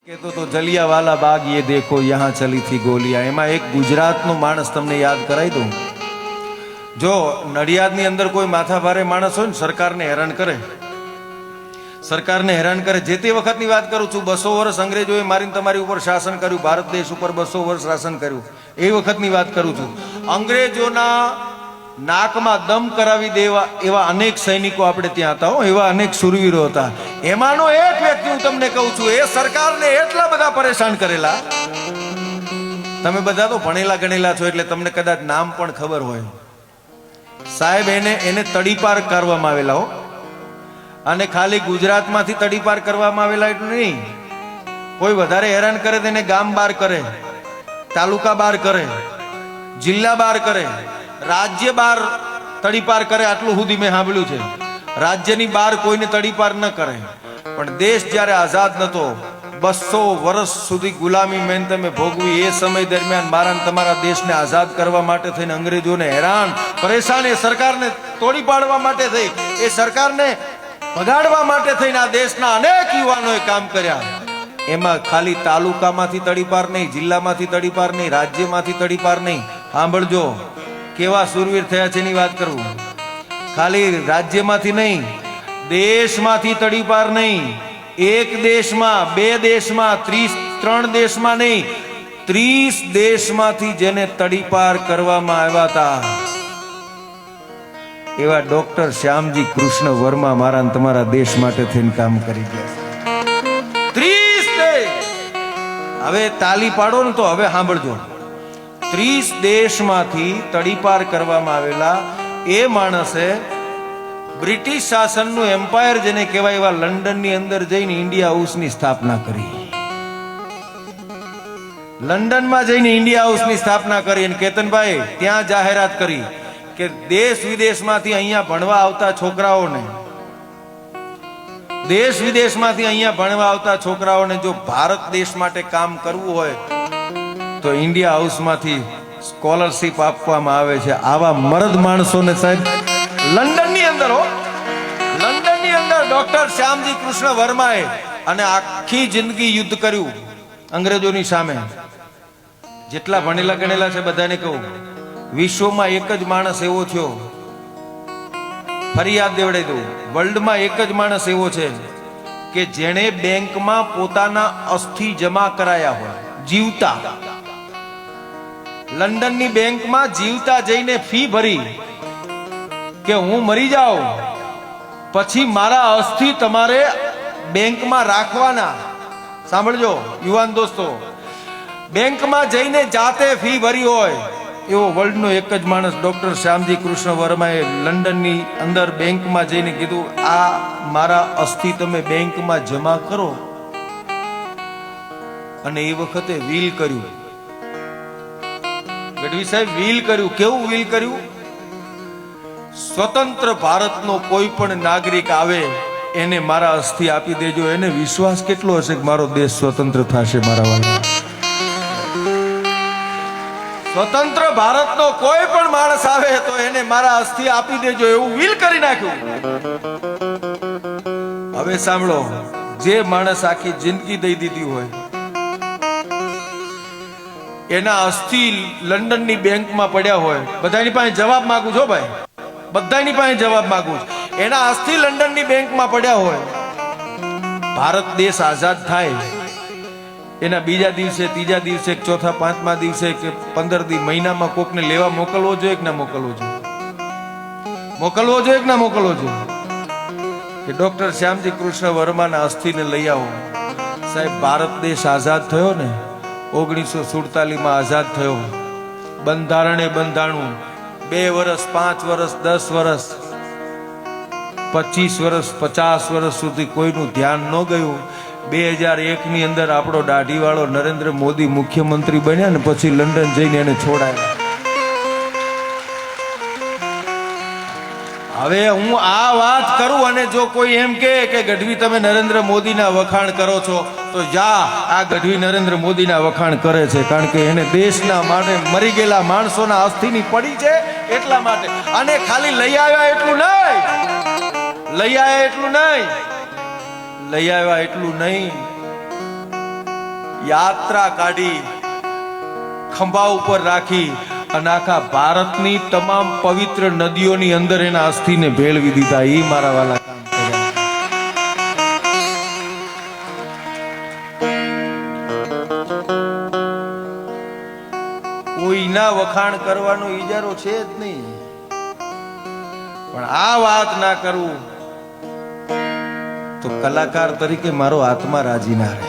कहतो तो जलियावाला बाग ये देखो यहाँ चली थी गोलियां। एमा एक गुजरातનો માણસ તમને યાદ કરાવી દઉં। જો નડિયાદની અંદર કોઈ માથાભારે માણસ હોય ને સરકારને હેરાન કરે જે તે વખતની વાત કરું છું। 200 વર્ષ અંગ્રેજોએ મારીને તમારી ઉપર શાસન કર્યું, ભારત દેશ ઉપર 200 વર્ષ શાસન કર્યું, એ વખતની વાત કરું છું। અંગ્રેજોના નાકમાં દમ કરાવી દેવા એવા અનેક સૈનિકો આપણે ત્યાં હતા હો, એવા અનેક શૂરવીરો હતા। એમાંનો એક વ્યક્તિ હું તમને કહું છું, એ સરકારને એટલા બધા પરેશાન કરેલા। તમે બધા તો ભણેલા ગણેલા છો એટલે તમને કદાચ નામ પણ ખબર હોય। સાહેબ એને તડીપાર કરવામાં આવેલા હો, અને ખાલી ગુજરાતમાંથી તડીપાર કરવામાં આવેલા એટલું નહીં, કોઈ વધારે હેરાન કરે તેને ગામ બહાર કરે, તાલુકા બહાર કરે, જિલ્લા બહાર કરે, રાજ્ય બહાર તડીપાર કરે। આટલું સુધી મેં સાંભળ્યું છે। રાજ્યની બહાર કોઈને તડીપાર ન કરે, પણ દેશ જ્યારે આઝાદ નતો, 200 વર્ષ સુધી ગુલામી મેં તમે ભોગવી, એ સમય દરમિયાન મારા તમારા દેશને આઝાદ કરવા માટે થઈને અંગ્રેજોને હેરાન પરેશાન, એ સરકારને તોડી પાડવા માટે થઈ, એ સરકારને ભગાડવા માટે થઈને આ દેશના અનેક યુવાનોએ કામ કર્યા। એમાં ખાલી તાલુકામાંથી તડીપાર નહીં, જિલ્લામાંથી તડીપાર નહીં, રાજ્યમાંથી તડીપાર નહીં। સાંભળજો કેવા સુરવીર થયા છે એની વાત કરું। ખાલી રાજ્યમાંથી નહીં, દેશમાંથી તડીપાર નહીં, એક દેશમાં, 2 દેશમાં, 3 દેશમાં નહીં, 30 દેશમાંથી જેને તડીપાર કરવામાં આવ્યા હતા, એવા ડોક્ટર શ્યામજી કૃષ્ણ વર્મા મારા અને તમારા દેશ માટે થઈને કામ કરી ગયા છે। 30 દેશ। હવે તાલી પાડો ને તો હવે સાંભળજો, 30 દેશમાંથી તડીપાર કરવામાં આવેલા એ માણસે બ્રિટિશ શાસનનું એમ્પાયર જેને કહેવાય એવા લંડનની અંદર જઈને ઇન્ડિયા હાઉસની સ્થાપના કરી। લંડનમાં જઈને ઇન્ડિયા હાઉસની સ્થાપના કરી અને કેતનભાઈ ત્યાં જાહેરાત કરી કે દેશ વિદેશમાંથી અહીંયા ભણવા આવતા છોકરાઓને, દેશ વિદેશમાંથી અહીંયા ભણવા આવતા છોકરાઓને જો ભારત દેશ માટે કામ કરવું હોય તો ઇન્ડિયા હાઉસમાંથી સ્કોલરશિપ આપવામાં આવે છે। આવા મરદ માણસોને સાહેબ લંડનની અંદર ડોક્ટર શ્યામજી કૃષ્ણ વર્માએ, અને આખી જિંદગી યુદ્ધ કર્યું અંગ્રેજોની સામે। જેટલા ભણેલા ગણેલા છે બધાને કહું, વિશ્વમાં એક જ માણસ એવો થયો, ફરિયાદ દેવડાવી દઉં, વર્લ્ડમાં એક જ માણસ એવો છે કે જેણે બેંકમાં પોતાના અસ્થિ જમા કરાયા હોય જીવતા, લંડનની બેંકમાં જીવતા જઈને ફી ભરી કે હું મરી જાઉં પછી મારા અસ્થિ તમારે બેંકમાં રાખવાના। સાંભળજો યુવાન દોસ્તો, બેંકમાં જઈને જાતે ફી ભરી હોય એવો વર્લ્ડનો એક જ માણસ ડોક્ટર શ્યામજી કૃષ્ણ વર્માએ લંડનની અંદર બેંકમાં જઈને કીધું, આ મારા અસ્થિ તમે બેંકમાં જમા કરો। અને એ વખતે વીલ કર્યું, ગઢવી સાહેબ વીલ કર્યું। કેવું વીલ કર્યું? સ્વતંત્ર ભારતનો કોઈ પણ નાગરિક આવે એને મારા અસ્થિ આપી દેજો। એને વિશ્વાસ કેટલો હશે કે મારો દેશ સ્વતંત્ર થશે મારા વાળા? સ્વતંત્ર ભારતનો કોઈ પણ માણસ આવે તો એને મારા અસ્થિ આપી દેજો, એવું વીલ કરી નાખ્યું। હવે સાંભળો, જે માણસ આખી જિંદગી દઈ દીધી હોય એના અસ્થિ લંડનની બેંકમાં પડ્યા હોય, બધાની પાસે જવાબ માંગુ છો ભાઈ, બધાની પાસે જવાબ માંગુ છું, એના અસ્થિ લંડનની બેંકમાં પડ્યા હોય, ભારત દેશ આઝાદ થાય એના બીજા દિવસે, ત્રીજા દિવસે, ચોથા, પાંચમા દિવસે કે 15 મહિનામાં કોકને લેવા મોકલવો જોઈએ કે ના મોકલવો જોઈએ? મોકલવો જોઈએ કે ના મોકલવો જોઈએ? કે ડોક્ટર શ્યામજી કૃષ્ણ વર્માના અસ્થિને લઈ આવો। સાહેબ ભારત દેશ આઝાદ થયો ને, 1947માં આઝાદ થયો, બંધારણે બંધાણું, 2 વર્ષ, 5 વર્ષ, 10 વર્ષ, 25 વર્ષ, 50 વર્ષ સુધી કોઈનું ધ્યાન ન ગયું। 2001ની અંદર આપણો દાઢીવાળો નરેન્દ્ર મોદી મુખ્યમંત્રી બન્યા ને પછી લંડન જઈને એને છોડાયા। હવે હું આ વાત કરું અને જો કોઈ એમ કે ગઢવી તમે નરેન્દ્ર મોદીના વખાણ કરો છો, તો જા, આ ગઢવી નરેન્દ્ર મોદીના વખાણ કરે છે, કારણ કે એને દેશના માટે મરી ગયેલા માણસોના અસ્થિની પડી છે એટલા માટે। અને ખાલી લઈ આવ્યા એટલું નહીં, લઈ આવ્યા એટલું નહીં, યાત્રા કાઢી ખંભા ઉપર રાખી અને આખા ભારતની તમામ પવિત્ર નદીઓની અંદર એના અસ્થિને ભેળવી દીધા. એ મારા વાલા કામ કર્યા. કોઈના વખાણ કરવાનો ઈજારો છે જ નહીં, પણ આ વાત ના કરવું તો કલાકાર તરીકે મારો આત્મા રાજી ના રહે.